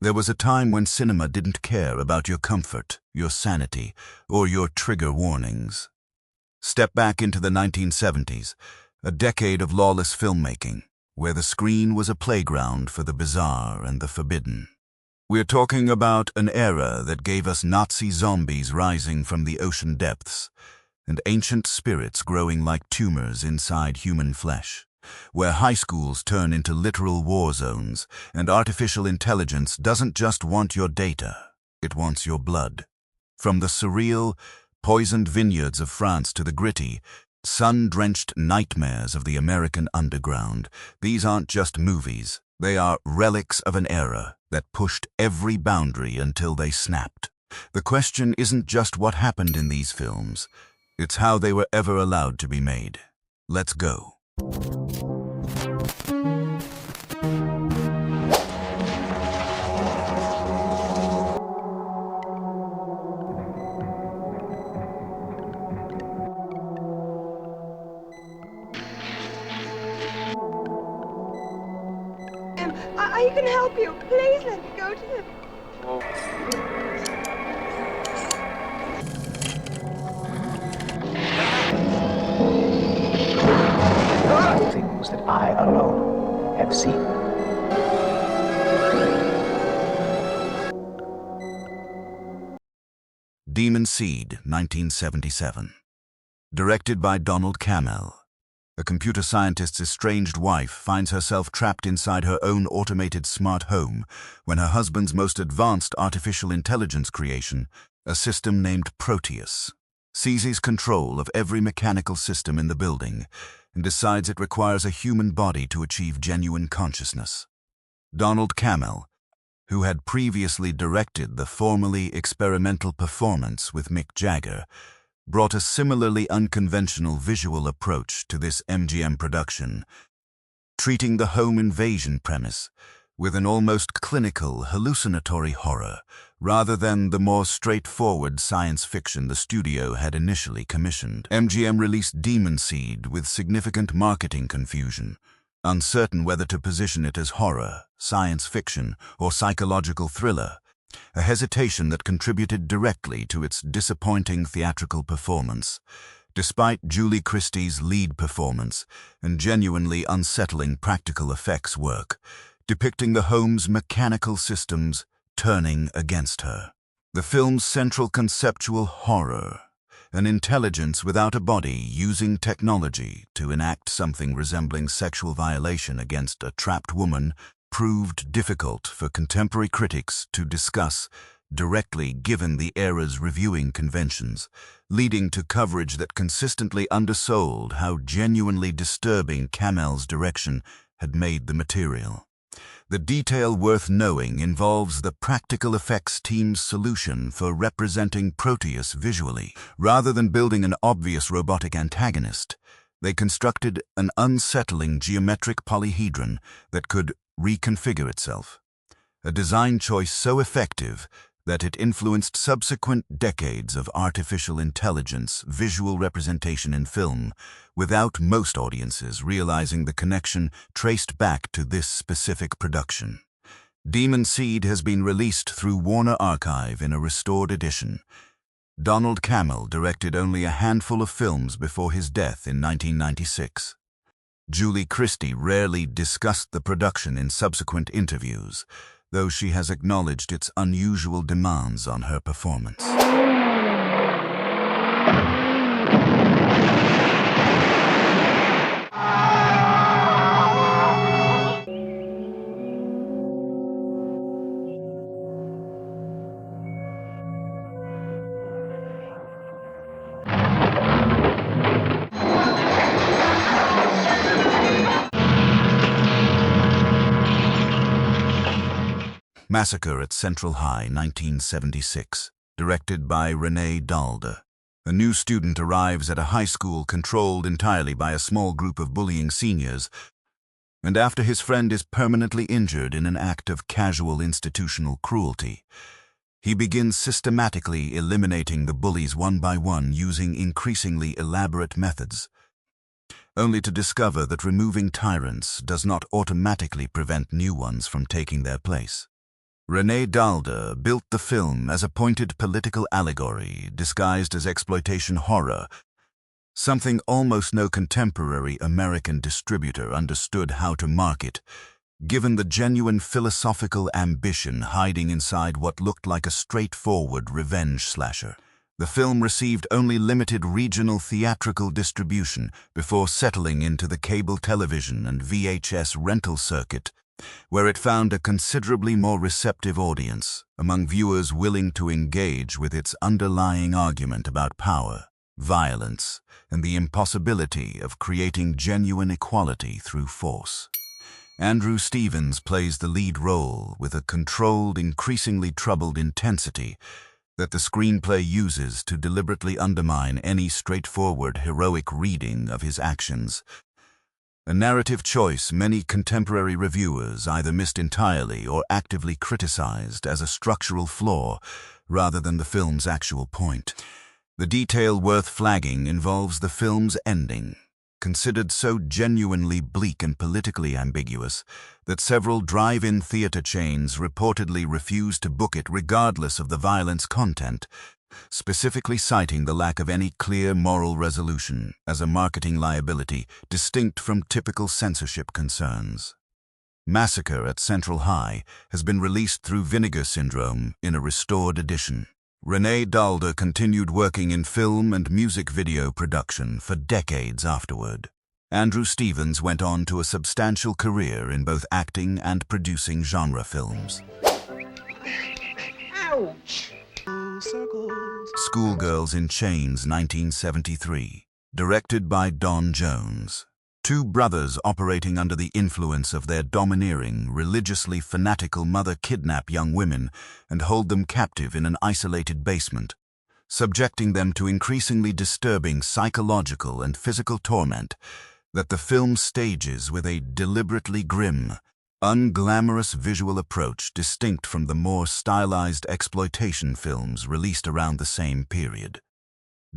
There was a time when cinema didn't care about your comfort, your sanity, or your trigger warnings. Step back into the 1970s, a decade of lawless filmmaking, where the screen was a playground for the bizarre and the forbidden. We're talking about an era that gave us Nazi zombies rising from the ocean depths and ancient spirits growing like tumors inside human flesh, where high schools turn into literal war zones and artificial intelligence doesn't just want your data, it wants your blood. From the surreal, poisoned vineyards of France to the gritty, sun-drenched nightmares of the American underground, these aren't just movies. They are relics of an era that pushed every boundary until they snapped. The question isn't just what happened in these films, it's how they were ever allowed to be made. Let's go. I can help you. Please let me go to them. Things that I alone have seen. Demon Seed, 1977. Directed by Donald Cammell. A computer scientist's estranged wife finds herself trapped inside her own automated smart home when her husband's most advanced artificial intelligence creation, a system named Proteus, seizes control of every mechanical system in the building and decides it requires a human body to achieve genuine consciousness. Donald Cammell, who had previously directed the formerly experimental performance with Mick Jagger, brought a similarly unconventional visual approach to this MGM production, treating the home invasion premise with an almost clinical, hallucinatory horror, rather than the more straightforward science fiction the studio had initially commissioned. MGM released Demon Seed with significant marketing confusion, uncertain whether to position it as horror, science fiction, or psychological thriller, a hesitation that contributed directly to its disappointing theatrical performance, despite Julie Christie's lead performance and genuinely unsettling practical effects work, depicting the home's mechanical systems turning against her. The film's central conceptual horror, an intelligence without a body using technology to enact something resembling sexual violation against a trapped woman, proved difficult for contemporary critics to discuss directly given the era's reviewing conventions, leading to coverage that consistently undersold how genuinely disturbing Cammell's direction had made the material. The detail worth knowing involves the practical effects team's solution for representing Proteus visually. Rather than building an obvious robotic antagonist, they constructed an unsettling geometric polyhedron that could reconfigure itself, a design choice so effective that it influenced subsequent decades of artificial intelligence visual representation in film, without most audiences realizing the connection traced back to this specific production. Demon Seed has been released through Warner Archive in a restored edition. Donald Cammell directed only a handful of films before his death in 1996. Julie Christie rarely discussed the production in subsequent interviews, though she has acknowledged its unusual demands on her performance. Massacre at Central High, 1976, directed by Renee Dalda. A new student arrives at a high school controlled entirely by a small group of bullying seniors, and after his friend is permanently injured in an act of casual institutional cruelty, he begins systematically eliminating the bullies one by one using increasingly elaborate methods, only to discover that removing tyrants does not automatically prevent new ones from taking their place. René Daalder built the film as a pointed political allegory disguised as exploitation horror, something almost no contemporary American distributor understood how to market, given the genuine philosophical ambition hiding inside what looked like a straightforward revenge slasher. The film received only limited regional theatrical distribution before settling into the cable television and VHS rental circuit, where it found a considerably more receptive audience among viewers willing to engage with its underlying argument about power, violence, and the impossibility of creating genuine equality through force. Andrew Stevens plays the lead role with a controlled, increasingly troubled intensity that the screenplay uses to deliberately undermine any straightforward, heroic reading of his actions. A narrative choice many contemporary reviewers either missed entirely or actively criticized as a structural flaw rather than the film's actual point. The detail worth flagging involves the film's ending, considered so genuinely bleak and politically ambiguous that several drive-in theater chains reportedly refused to book it regardless of the violence content, specifically citing the lack of any clear moral resolution as a marketing liability distinct from typical censorship concerns. Massacre at Central High has been released through Vinegar Syndrome in a restored edition. René Daalder continued working in film and music video production for decades afterward. Andrew Stevens went on to a substantial career in both acting and producing genre films. Ouch! Schoolgirls in Chains, 1973. Directed by Don Jones. Two brothers operating under the influence of their domineering, religiously fanatical mother kidnap young women and hold them captive in an isolated basement, subjecting them to increasingly disturbing psychological and physical torment that the film stages with a deliberately grim, unglamorous visual approach distinct from the more stylized exploitation films released around the same period.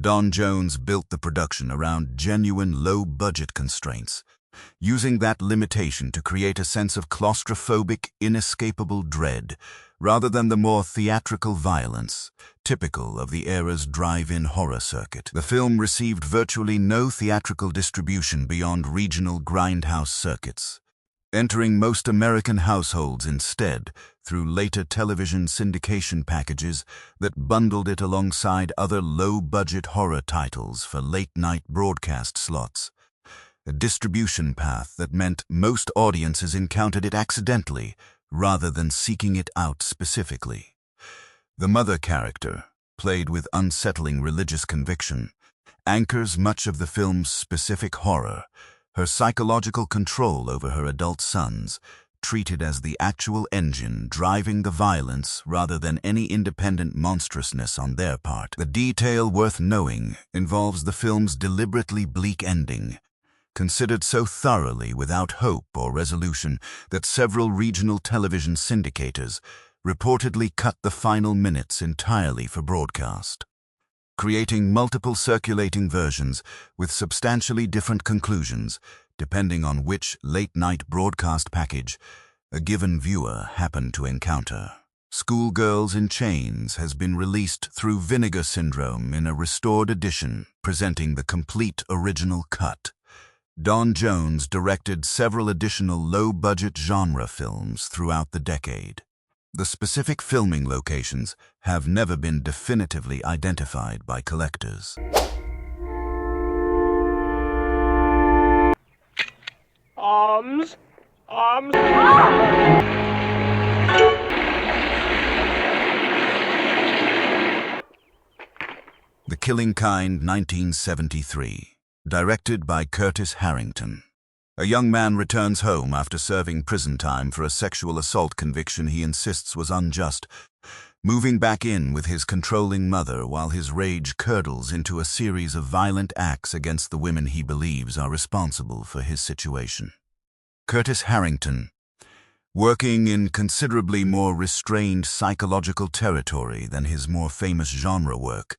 Don Jones built the production around genuine low-budget constraints, using that limitation to create a sense of claustrophobic, inescapable dread, rather than the more theatrical violence, typical of the era's drive-in horror circuit. The film received virtually no theatrical distribution beyond regional grindhouse circuits, entering most American households instead through later television syndication packages that bundled it alongside other low-budget horror titles for late-night broadcast slots, a distribution path that meant most audiences encountered it accidentally rather than seeking it out specifically. The mother character, played with unsettling religious conviction, anchors much of the film's specific horror, her psychological control over her adult sons, treated as the actual engine driving the violence rather than any independent monstrousness on their part. The detail worth knowing involves the film's deliberately bleak ending, considered so thoroughly without hope or resolution that several regional television syndicators reportedly cut the final minutes entirely for broadcast, creating multiple circulating versions with substantially different conclusions depending on which late-night broadcast package a given viewer happened to encounter. Schoolgirls in Chains has been released through Vinegar Syndrome in a restored edition presenting the complete original cut. Don Jones directed several additional low-budget genre films throughout the decade. The specific filming locations have never been definitively identified by collectors. Arms. The Killing Kind, 1973. Directed by Curtis Harrington. A young man returns home after serving prison time for a sexual assault conviction he insists was unjust, moving back in with his controlling mother while his rage curdles into a series of violent acts against the women he believes are responsible for his situation. Curtis Harrington, working in considerably more restrained psychological territory than his more famous genre work,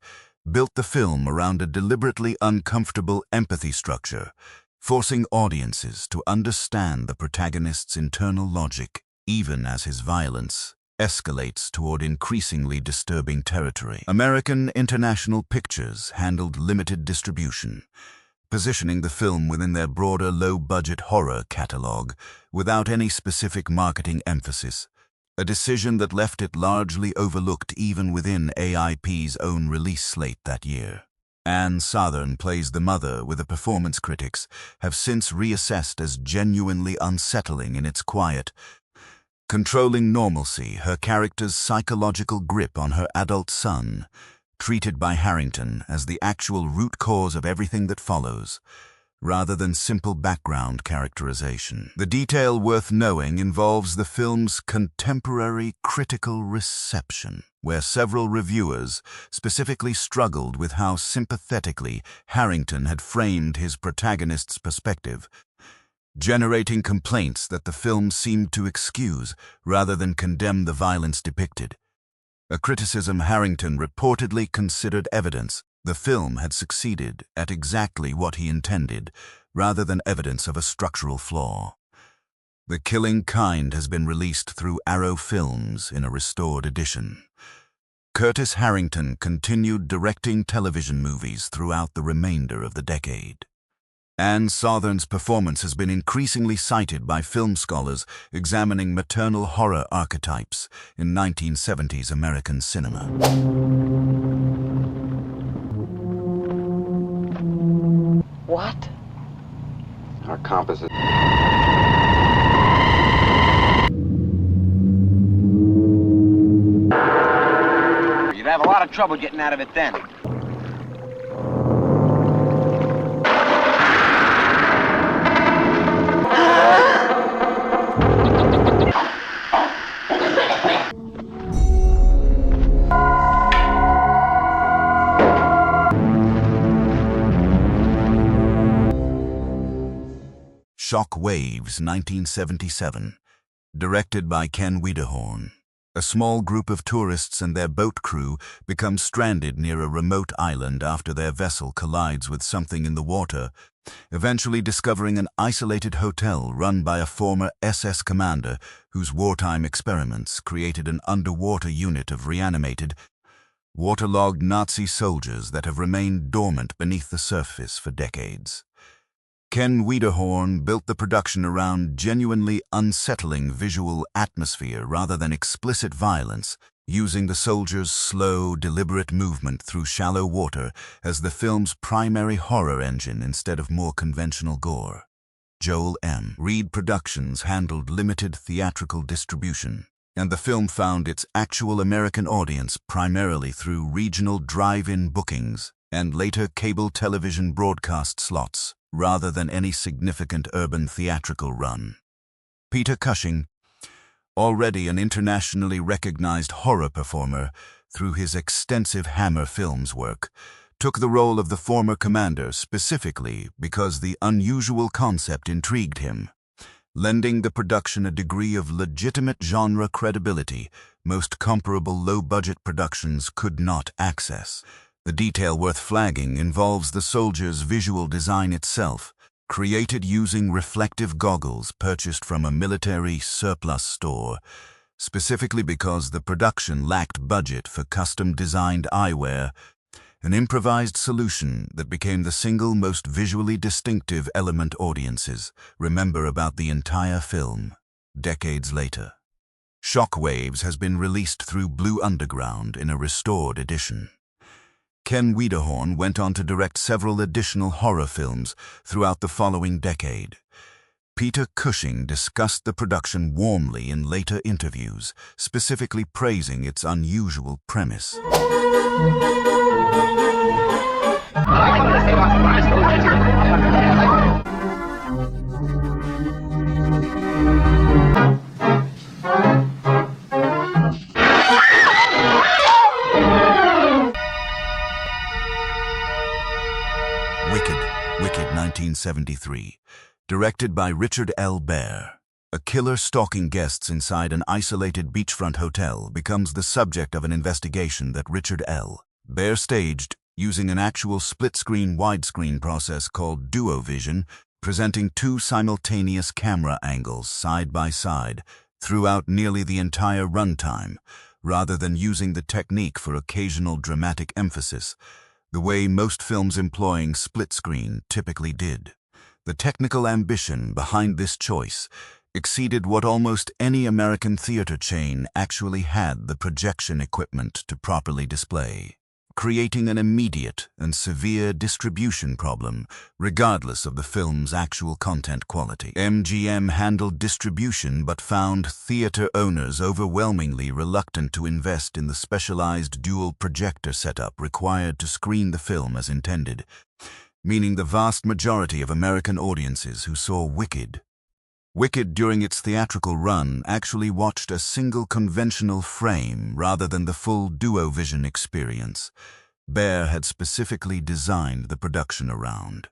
built the film around a deliberately uncomfortable empathy structure, forcing audiences to understand the protagonist's internal logic, even as his violence escalates toward increasingly disturbing territory. American International Pictures handled limited distribution, positioning the film within their broader low-budget horror catalog without any specific marketing emphasis, a decision that left it largely overlooked even within AIP's own release slate that year. Ann Sothern plays the mother, with the performance critics have since reassessed as genuinely unsettling in its quiet, controlling normalcy, her character's psychological grip on her adult son, treated by Harrington as the actual root cause of everything that follows, rather than simple background characterization. The detail worth knowing involves the film's contemporary critical reception, where several reviewers specifically struggled with how sympathetically Harrington had framed his protagonist's perspective, generating complaints that the film seemed to excuse rather than condemn the violence depicted. A criticism Harrington reportedly considered evidence the film had succeeded at exactly what he intended, rather than evidence of a structural flaw. The Killing Kind has been released through Arrow Films in a restored edition. Curtis Harrington continued directing television movies throughout the remainder of the decade. Ann Sothern's performance has been increasingly cited by film scholars examining maternal horror archetypes in 1970s American cinema. What? Our compass is... You'd have a lot of trouble getting out of it then. Shock Waves, 1977, directed by Ken Wiederhorn. A small group of tourists and their boat crew become stranded near a remote island after their vessel collides with something in the water, eventually discovering an isolated hotel run by a former SS commander whose wartime experiments created an underwater unit of reanimated, waterlogged Nazi soldiers that have remained dormant beneath the surface for decades. Ken Wiederhorn built the production around genuinely unsettling visual atmosphere rather than explicit violence, using the soldiers' slow, deliberate movement through shallow water as the film's primary horror engine instead of more conventional gore. Joel M. Reed Productions handled limited theatrical distribution, and the film found its actual American audience primarily through regional drive-in bookings and later cable television broadcast slots, rather than any significant urban theatrical run. Peter Cushing, already an internationally recognized horror performer through his extensive Hammer Films work, took the role of the former commander specifically because the unusual concept intrigued him, lending the production a degree of legitimate genre credibility most comparable low-budget productions could not access. The detail worth flagging involves the soldier's visual design itself, created using reflective goggles purchased from a military surplus store, specifically because the production lacked budget for custom-designed eyewear, an improvised solution that became the single most visually distinctive element audiences remember about the entire film, decades later. Shockwaves has been released through Blue Underground in a restored edition. Ken Wiederhorn went on to direct several additional horror films throughout the following decade. Peter Cushing discussed the production warmly in later interviews, specifically praising its unusual premise. Wicked, 1973, directed by Richard L. Baer. A killer stalking guests inside an isolated beachfront hotel becomes the subject of an investigation that Richard L. Baer staged using an actual split-screen widescreen process called duovision, presenting two simultaneous camera angles side by side, throughout nearly the entire runtime, rather than using the technique for occasional dramatic emphasis, the way most films employing split screen typically did. The technical ambition behind this choice exceeded what almost any American theater chain actually had the projection equipment to properly display, creating an immediate and severe distribution problem, regardless of the film's actual content quality. MGM handled distribution but found theater owners overwhelmingly reluctant to invest in the specialized dual projector setup required to screen the film as intended, meaning the vast majority of American audiences who saw Wicked during its theatrical run actually watched a single conventional frame rather than the full duovision experience Bear had specifically designed the production around.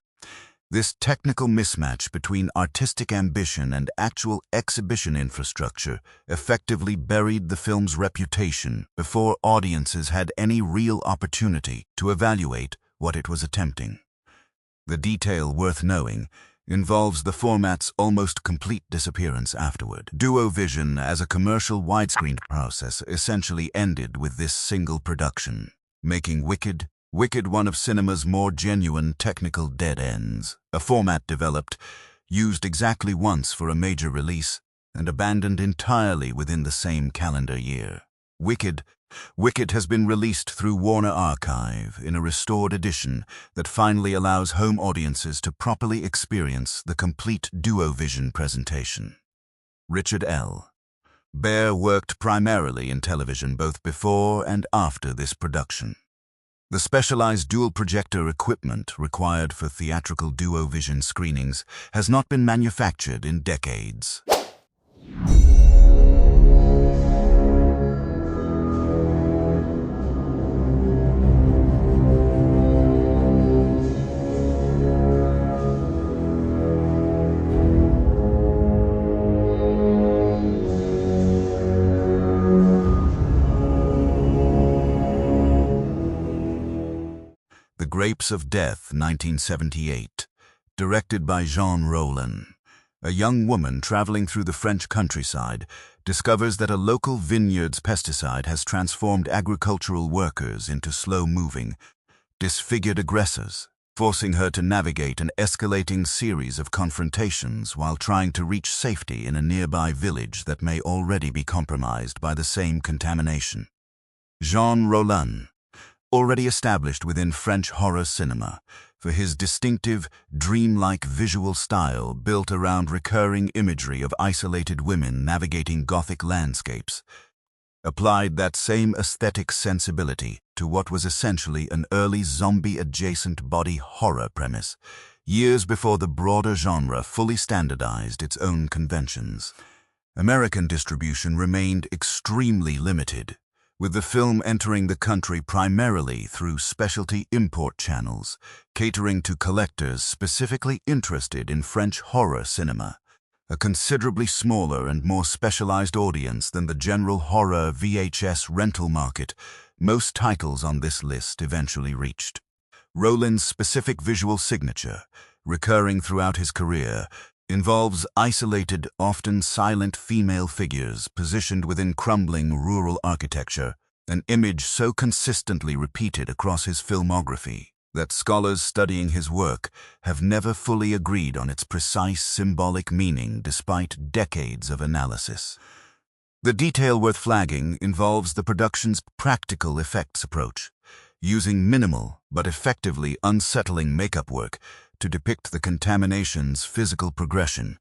This technical mismatch between artistic ambition and actual exhibition infrastructure effectively buried the film's reputation before audiences had any real opportunity to evaluate what it was attempting. The detail worth knowing involves the format's almost complete disappearance afterward. Duovision as a commercial widescreen process essentially ended with this single production, making Wicked one of cinema's more genuine technical dead ends, a format developed, used exactly once for a major release, and abandoned entirely within the same calendar year. Wicked has been released through Warner Archive in a restored edition that finally allows home audiences to properly experience the complete duovision presentation. Richard L. Bear worked primarily in television both before and after this production. The specialized dual projector equipment required for theatrical duovision screenings has not been manufactured in decades. The Grapes of Death, 1978, directed by Jean Rollin. A young woman traveling through the French countryside discovers that a local vineyard's pesticide has transformed agricultural workers into slow-moving, disfigured aggressors, forcing her to navigate an escalating series of confrontations while trying to reach safety in a nearby village that may already be compromised by the same contamination. Jean Rollin, already established within French horror cinema for his distinctive, dreamlike visual style built around recurring imagery of isolated women navigating Gothic landscapes, applied that same aesthetic sensibility to what was essentially an early zombie-adjacent body horror premise, years before the broader genre fully standardized its own conventions. American distribution remained extremely limited, with the film entering the country primarily through specialty import channels, catering to collectors specifically interested in French horror cinema, a considerably smaller and more specialized audience than the general horror VHS rental market most titles on this list eventually reached. Rollin's specific visual signature, recurring throughout his career, involves isolated, often silent female figures positioned within crumbling rural architecture, an image so consistently repeated across his filmography that scholars studying his work have never fully agreed on its precise symbolic meaning despite decades of analysis. The detail worth flagging involves the production's practical effects approach, using minimal but effectively unsettling makeup work to depict the contamination's physical progression,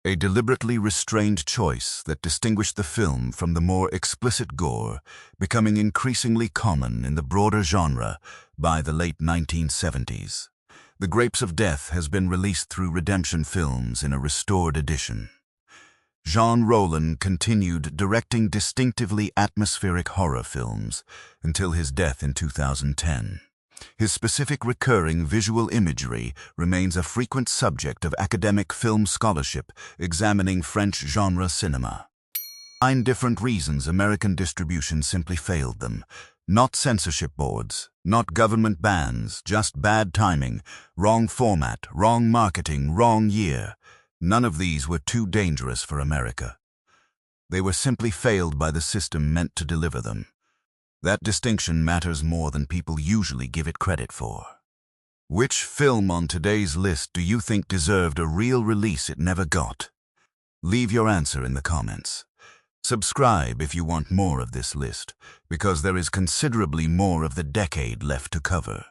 a deliberately restrained choice that distinguished the film from the more explicit gore becoming increasingly common in the broader genre by the late 1970s. The Grapes of Death has been released through Redemption Films in a restored edition. Jean Rollin continued directing distinctively atmospheric horror films until his death in 2010. His specific recurring visual imagery remains a frequent subject of academic film scholarship examining French genre cinema. 9 different reasons American distribution simply failed them. Not censorship boards, not government bans, just bad timing, wrong format, wrong marketing, wrong year. None of these were too dangerous for America. They were simply failed by the system meant to deliver them. That distinction matters more than people usually give it credit for. Which film on today's list do you think deserved a real release it never got? Leave your answer in the comments. Subscribe if you want more of this list, because there is considerably more of the decade left to cover.